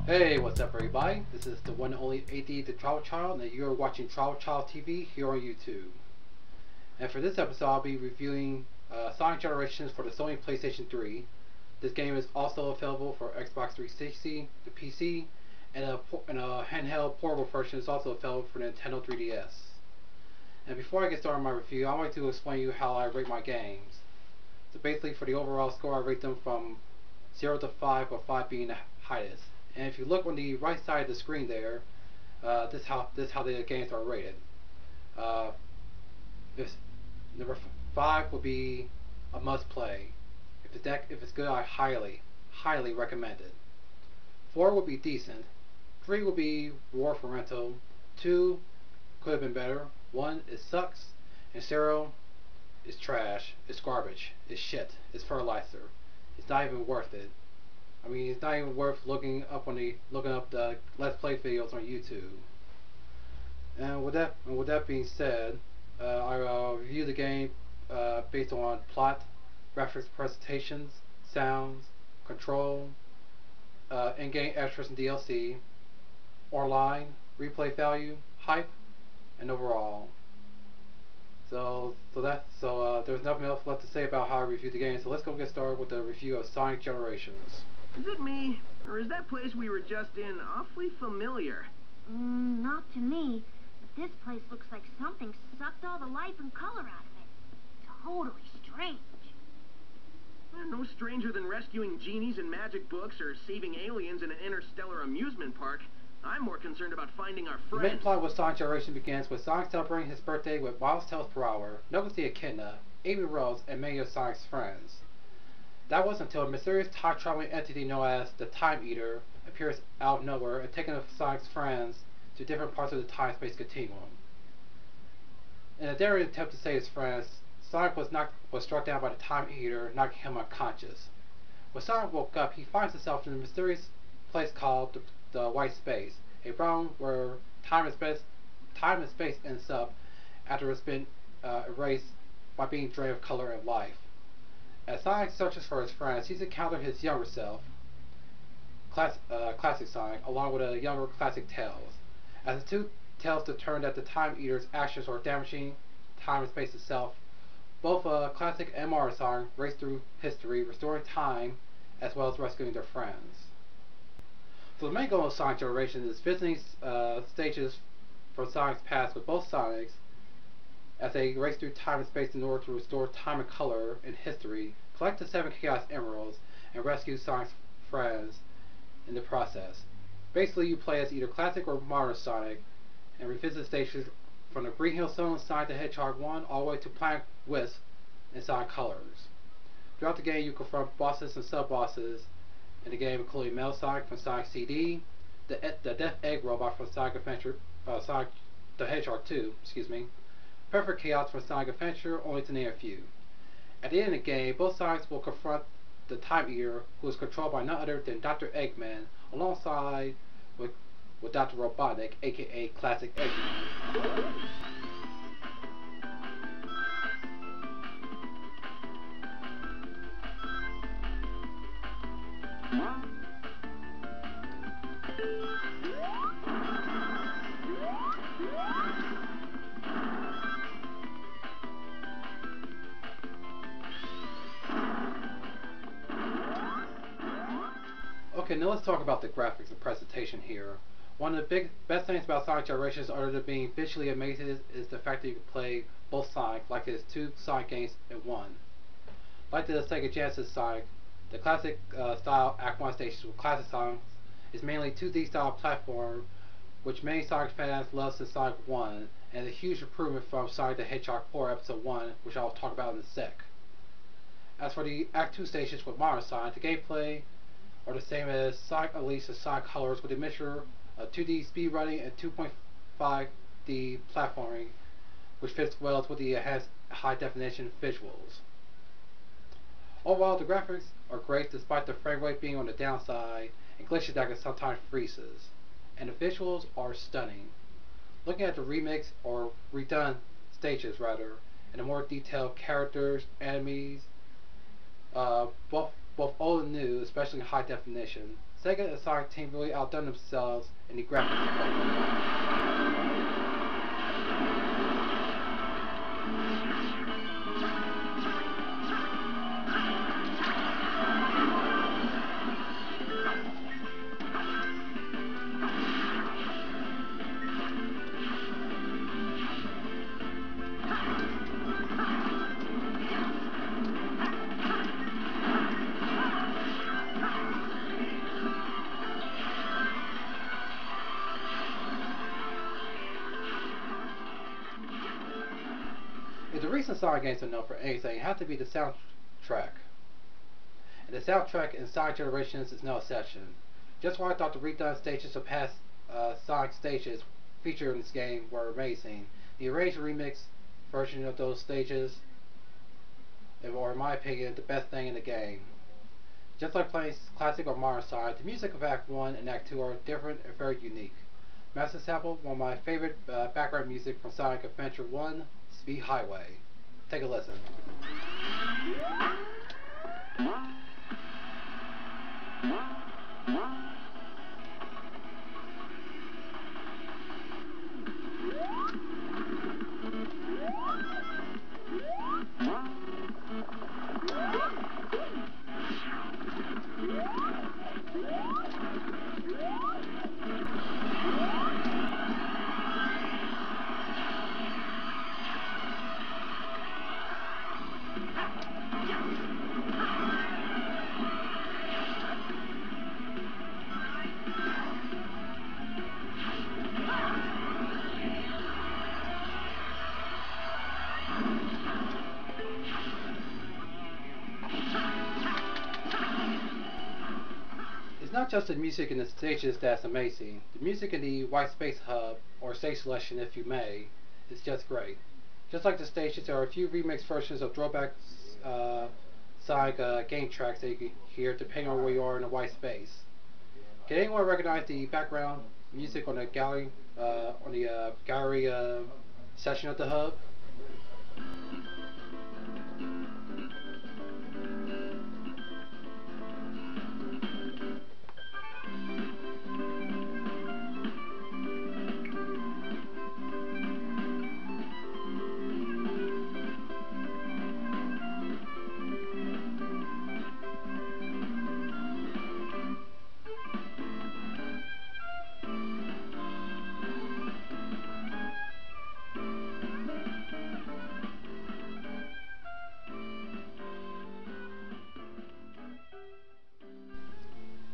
Hey, what's up everybody? This is the one and only ADTheTRIBALCHILD, and you're watching TRIBALCHILD TV here on YouTube. And for this episode, I'll be reviewing Sonic Generations for the Sony PlayStation 3. This game is also available for Xbox 360, the PC, and a handheld portable version is also available for Nintendo 3DS. And before I get started on my review, I want to explain to you how I rate my games. So basically, for the overall score, I rate them from 0 to 5, with 5 being the highest. And if you look on the right side of the screen there, this how the games are rated. This number 5 will be a must play. If it's good, I highly recommend it. 4 will be decent. 3 will be war for rental. 2 could have been better. 1 it sucks, and 0 is trash. It's garbage. It's shit. It's fertilizer. It's not even worth it. I mean, it's not even worth looking up the Let's Play videos on YouTube. And with that being said, I review the game based on plot, graphics, presentations, sounds, control, in-game extras and DLC, online, replay value, hype, and overall. So there's nothing else left to say about how I reviewed the game. So let's go get started with the review of Sonic Generations. Is it me, or is that place we were just in awfully familiar? Not to me. But this place looks like something sucked all the life and color out of it. Totally strange. No stranger than rescuing genies in magic books or saving aliens in an interstellar amusement park. I'm more concerned about finding our friends. The main plot with Sonic Generation begins with Sonic celebrating his birthday with miles per hour, Knuckles the Echidna, Amy Rose, and many of Sonic's friends. That wasn't until a mysterious time-traveling entity known as the Time Eater appears out of nowhere and taking Sonic's friends to different parts of the time-space continuum. In a daring attempt to save his friends, Sonic was struck down by the Time Eater, knocking him unconscious. When Sonic woke up, he finds himself in a mysterious place called the White Space, a realm where time and space ends up after it's been erased by being drained of color and life. As Sonic searches for his friends, he's encountered his younger self, Classic Sonic, along with a younger Classic Tails. As the two Tails determine that the Time Eater's actions are damaging time and space itself, both Classic and Modern Sonic race through history, restoring time as well as rescuing their friends. So the main goal of Sonic Generations is visiting stages from Sonic's past with both Sonics as they race through time and space in order to restore time and color in history, collect the 7 Chaos Emeralds, and rescue Sonic's friends in the process. Basically, you play as either Classic or Modern Sonic, and revisit stations from the Green Hill Zone Sonic the Hedgehog 1 all the way to Planet Wisp in Sonic Colors. Throughout the game, you confront bosses and sub-bosses in the game, including Metal Sonic from Sonic CD, the Death Egg Robot from Sonic the Hedgehog 2, Perfect Chaos from Sonic Adventure, only to name a few. At the end of the game, both Sonics will confront the Time Eater, who is controlled by none other than Dr. Eggman, alongside with Dr. Robotnik, aka Classic Eggman. Okay, now let's talk about the graphics and presentation here. One of the best things about Sonic Generations, other than being visually amazing, is the fact that you can play both Sonic like it's 2 Sonic games in one. Like the Sega Genesis Sonic, the classic style Act 1 stations with classic songs is mainly 2D style platform, which many Sonic fans love since Sonic 1, and a huge improvement from Sonic the Hedgehog 4 Episode 1, which I'll talk about in a sec. As for the Act 2 stations with Modern Sonic, the gameplay are the same as Sonic Unleashed and Sonic Colors, with a mixture of 2D speedrunning and 2.5D platforming, which fits well with the enhanced high-definition visuals. Overall, the graphics are great despite the frame rate being on the downside and glitches that can sometimes freezes, and the visuals are stunning. Looking at the remix or redone stages rather, and the more detailed characters, enemies, both old and new, especially in high definition, Sega and Sonic team really outdone themselves in the graphics department. If the recent Sonic games are known for anything, it has to be the soundtrack. And the soundtrack in Sonic Generations is no exception. Just when I thought the redone stages of past Sonic stages featured in this game were amazing, the arranged remix version of those stages are, in my opinion, the best thing in the game. Just like playing classic or modern Sonic, the music of Act 1 and Act 2 are different and very unique. Master Sample, one of my favorite background music from Sonic Adventure 1, Speed Highway. Take a listen. It's not just the music in the stages that's amazing. The music in the White Space Hub, or stage selection if you may, is just great. Just like the stages, there are a few remix versions of throwback Sonic game tracks that you can hear depending on where you are in the white space. Can anyone recognize the background music on the gallery section of the hub?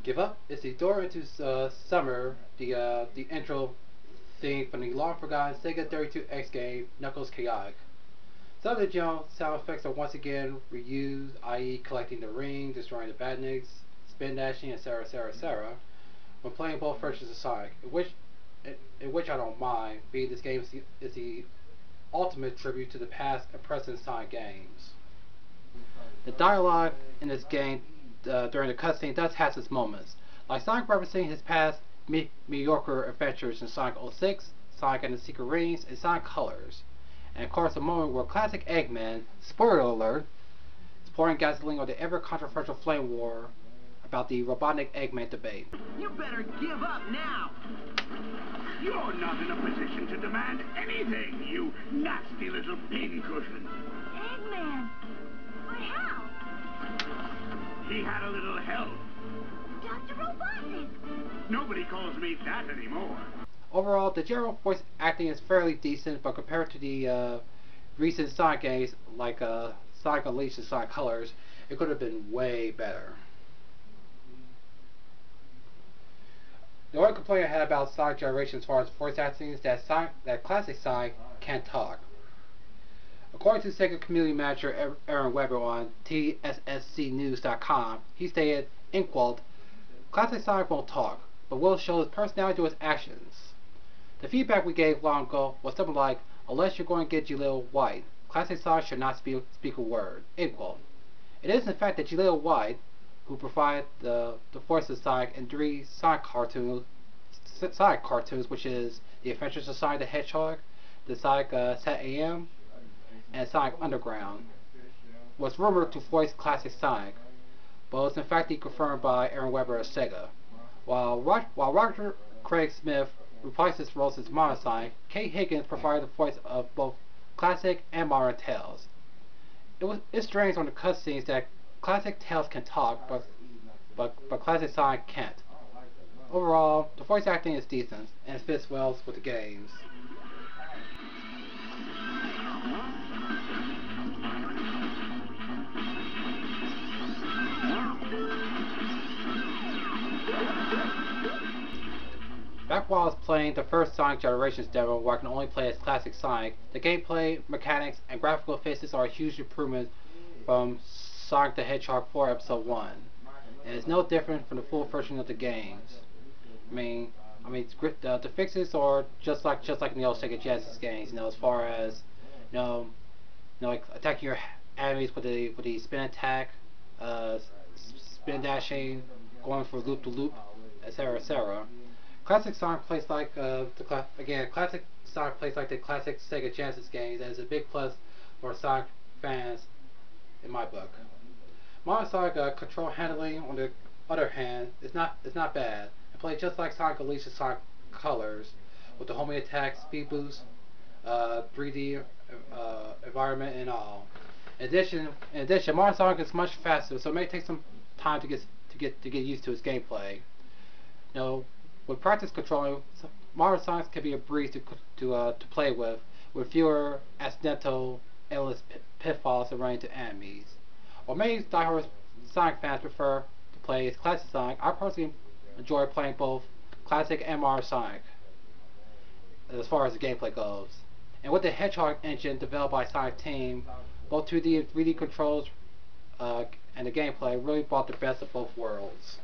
Give Up is the door into summer, the intro theme from the long forgotten Sega 32X game Knuckles Chaotic. Some of the general sound effects are once again reused, i.e. collecting the ring, destroying the badniks, spin dashing, etc., etc., when playing both versions of Sonic, in which I don't mind, being this game is the ultimate tribute to the past and present Sonic games. The dialogue in this game during the cutscene does have its moments, like Sonic referencing his past mediocre adventures in Sonic 06, Sonic and the Secret Rings, and Sonic Colors, and of course a moment where classic Eggman, spoiler alert, is pouring gasoline on the ever controversial flame war about the Robotnik Eggman debate. You better give up now! You're not in a position to demand anything, you nasty little pincushion. Eggman! But how? He had a little help. Dr. Robotnik! Nobody calls me that anymore. Overall, the general voice acting is fairly decent, but compared to the recent Sonic games like Sonic Unleashed and Sonic Colors, it could have been way better. The only complaint I had about Sonic Generations as far as voice acting is that classic Sonic can't talk. According to Sega community manager Aaron Weber on TSSCnews.com, he stated, in quote, "Classic Sonic won't talk, but will show his personality through his actions. The feedback we gave long ago was something like, unless you're going to get Jaleel White, Classic Sonic should not speak a word," end quote. It is in fact that Jaleel White, who provided the voice of Sonic in 3 Sonic cartoons, which is The Adventures of Sonic the Hedgehog, the Sonic Set AM, and Sonic Underground, was rumored to voice classic Sonic, but was in fact confirmed by Aaron Weber of Sega. While Roger Craig Smith reprised his roles as Monosonic, Kate Higgins provided the voice of both classic and modern Tails. It's strange on the cutscenes that classic Tails can talk, but classic Sonic can't. Overall, the voice acting is decent and fits well with the games. Back while I was playing the first Sonic Generations demo where I can only play as classic Sonic, the gameplay, mechanics, and graphical effects are a huge improvement from Sonic the Hedgehog 4 Episode 1. And it's no different from the full version of the games. The fixes are just like in the old Sega Genesis games, as far as like attacking your enemies with the spin attack, spin dashing, going for loop to loop, etc., etc. Classic Sonic plays like classic Sonic plays like the classic Sega Genesis games, and is a big plus for Sonic fans in my book. Modern Sonic control handling, on the other hand, is not bad. It plays just like Sonic Unleashed Sonic Colors, with the homing attack, speed boost, 3D environment, and all. In addition, Modern Sonic is much faster, so it may take some time to get used to its gameplay. With practice controlling, Modern Sonic can be a breeze to play with fewer accidental, endless pitfalls and running into enemies. While many diehard Sonic fans prefer to play as classic Sonic, I personally enjoy playing both classic and modern Sonic, as far as the gameplay goes. And with the Hedgehog engine developed by Sonic Team, both 2D and 3D controls and the gameplay really brought the best of both worlds.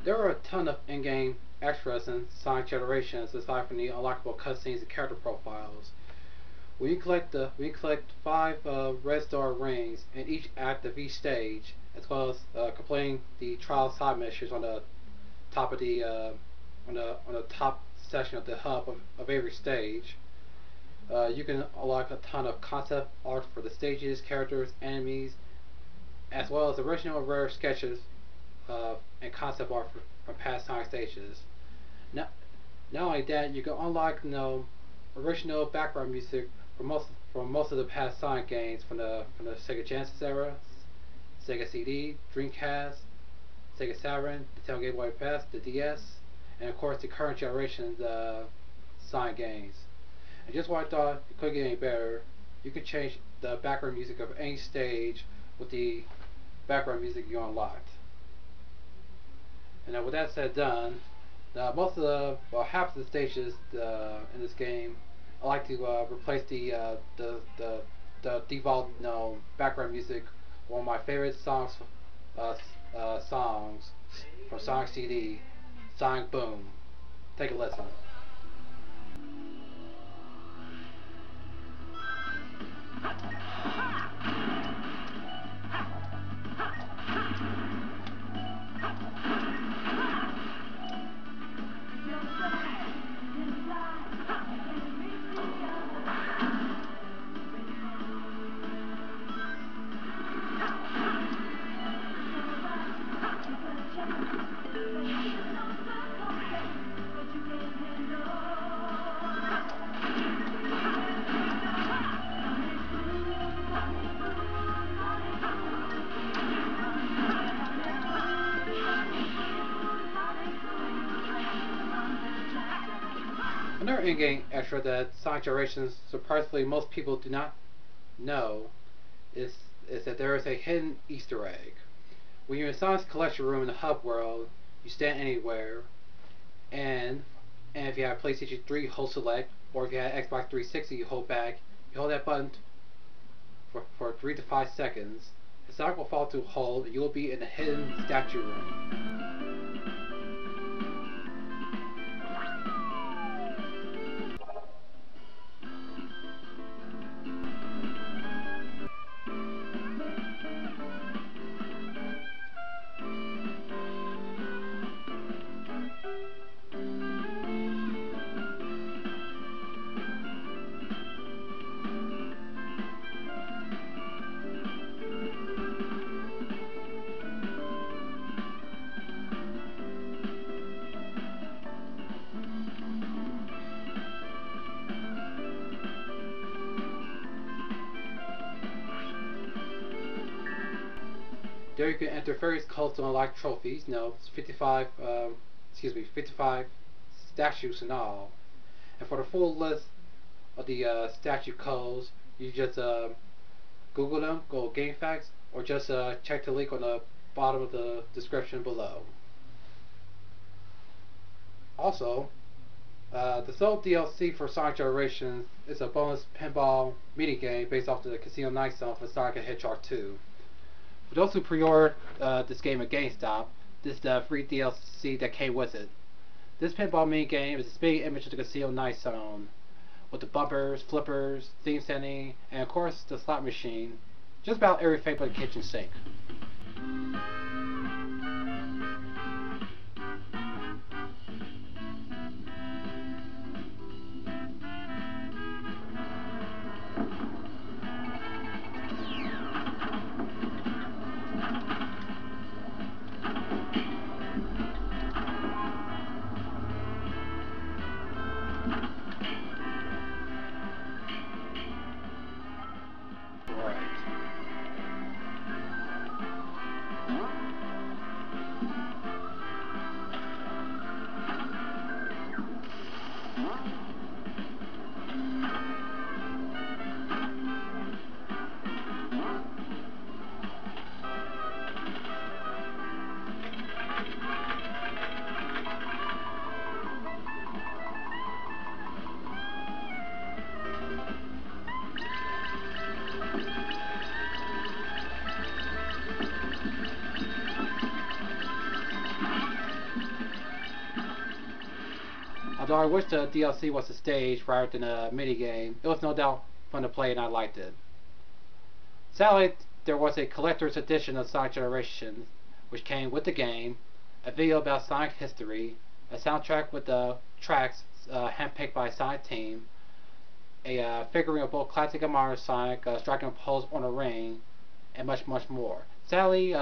There are a ton of in-game extras in Sonic Generations aside from the unlockable cutscenes and character profiles. When you collect 5 red star rings in each act of each stage, as well as completing the trial side missions on the top of the on the top section of the hub of every stage, you can unlock a ton of concept art for the stages, characters, enemies, as well as original rare sketches and concept art from past Sonic stages. Not only that, you can unlock original background music from most of the past Sonic games from the Sega Genesis era, Sega CD, Dreamcast, Sega Saturn, the Nintendo Game Boy Advance, the DS, and of course the current generation Sonic games. And just when I thought it couldn't get any better, you can change the background music of any stage with the background music you unlocked. And with that said, done. Half of the stages in this game, I like to replace the default background music with one of my favorite songs from Sonic CD, Sonic Boom. Take a listen. Another in-game extra that Sonic Generations surprisingly most people do not know is that there is a hidden Easter egg. When you're in Sonic's collection room in the hub world, you stand anywhere, and if you have PlayStation 3, hold select, or if you have Xbox 360, you hold back. You hold that button for 3 to 5 seconds. The Sonic will fall to hold, and you will be in the hidden statue room. There you can enter various codes to unlock trophies. 55, 55 statues in all. And for the full list of the statue codes, you just Google them, go GameFAQs, or just check the link on the bottom of the description below. Also, the sole DLC for Sonic Generations is a bonus pinball minigame based off the Casino Night Zone for Sonic and Hedgehog 2. For those who pre-ordered this game at GameStop, this is the free DLC that came with it. This pinball minigame is a spinning image of the Casino Night Zone, with the bumpers, flippers, theme setting, and of course the slot machine. Just about everything but the kitchen sink. Although I wish the DLC was a stage rather than a minigame, it was no doubt fun to play and I liked it. Sadly, there was a collector's edition of Sonic Generations, which came with the game, a video about Sonic history, a soundtrack with the tracks handpicked by Sonic Team, a figurine of both classic and modern Sonic striking a pose on a ring, and much, much more. Sadly,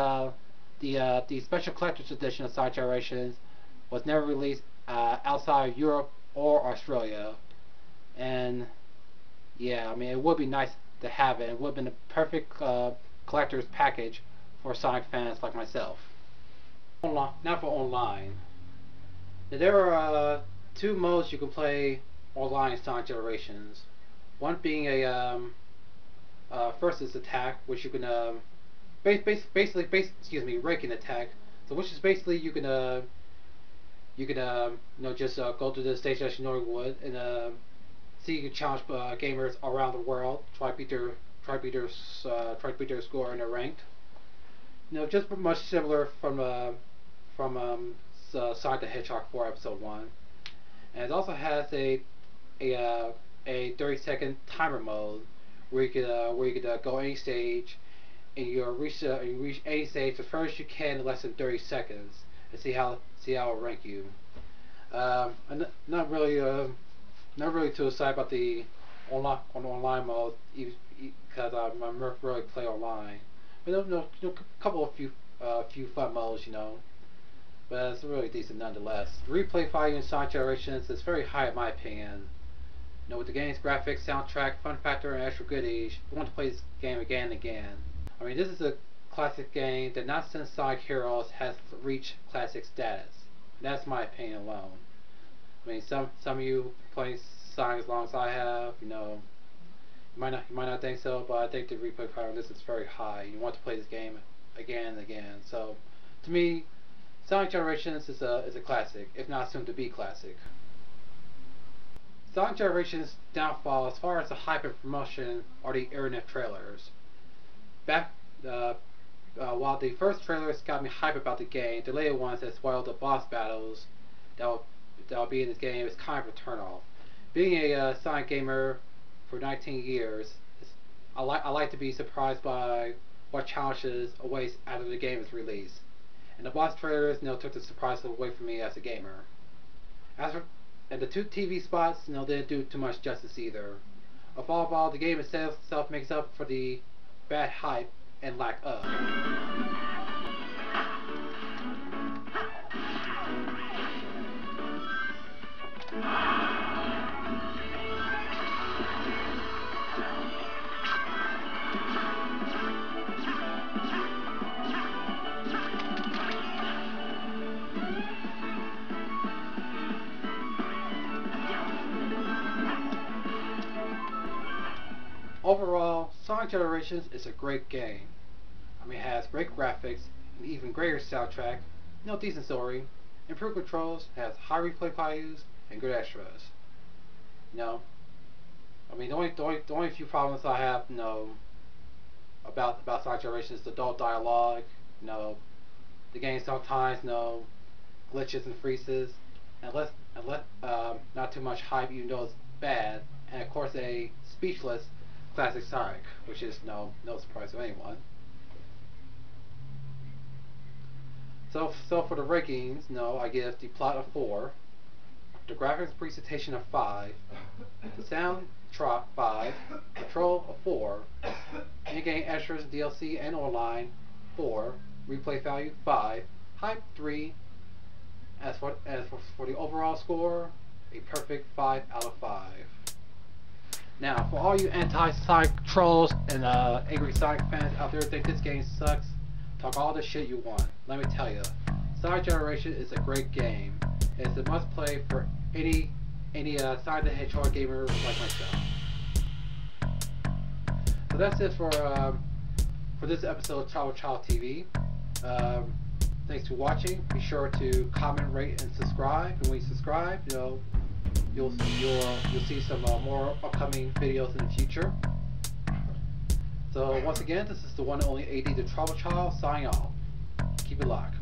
the special collector's edition of Sonic Generations was never released outside of Europe or Australia, and yeah, I mean, it would be nice to have it. It would have been the perfect collector's package for Sonic fans like myself. Now for online. Now, there are two modes you can play online in Sonic Generations. One being a first is attack, which you can basically ranking attack. So which is basically you can just go to the stage as you normally would, and see you can challenge gamers around the world, try to beat their score in a ranked. Just much similar from Sonic the Hedgehog 4 Episode 1, and it also has a 30-second timer mode where you could go any stage, and you reach any stage as far as you can in less than 30 seconds, and see how it'll rank you. I'm not really too excited about the online mode because I'm not really play online. But a few fun modes, but it's really decent nonetheless. The replay value in Sonic Generations is very high in my opinion. With the game's graphics, soundtrack, fun factor, and extra goodies, I want to play this game again and again. I mean, this is a classic game that not since Sonic Heroes has reached classic status. That's my opinion alone. I mean, some of you playing Sonic as long as I have, you might not think so, but I think the replay power on this is very high. You want to play this game again and again. So, to me, Sonic Generations is a classic, if not soon to be classic. Sonic Generations' downfall, as far as the hype and promotion, are the internet trailers. While the first trailers got me hype about the game, the later ones that spoiled the boss battles that will be in this game is kind of a turnoff. Being a Sonic gamer for 19 years, I like to be surprised by what challenges awaits after the game is released. And the boss trailers, took the surprise away from me as a gamer. And the two TV spots, didn't do too much justice either. Overall, the game itself makes up for the bad hype and lack of. Sonic Generations is a great game. I mean, it has great graphics, an even greater soundtrack, decent story, improved controls, has high replay values, and good extras. You know, I mean, the only few problems I have, about Sonic Generations is the adult dialogue. You know, the game sometimes, glitches and freezes, and not too much hype, even though it's bad, and of course a speechless classic Sonic, which is no surprise to anyone. So for the rankings, I give the plot a 4, the graphics presentation a 5, the soundtrack 5, control a 4, in-game extras, DLC, and online 4, replay value 5, hype 3. As for the overall score, a perfect 5 out of 5. Now, for all you anti-Sonic trolls and angry Sonic fans out there who think this game sucks, talk all the shit you want. Let me tell you, Sonic Generation is a great game. It's a must-play for any Sonic the Hedgehog gamer like myself. So that's it for this episode of TRIBALCHILD TV. Thanks for watching. Be sure to comment, rate, and subscribe. And when you subscribe, you'll see some more upcoming videos in the future. So once again, this is the one and only ADTheTRIBALCHILD signing off. Keep it locked.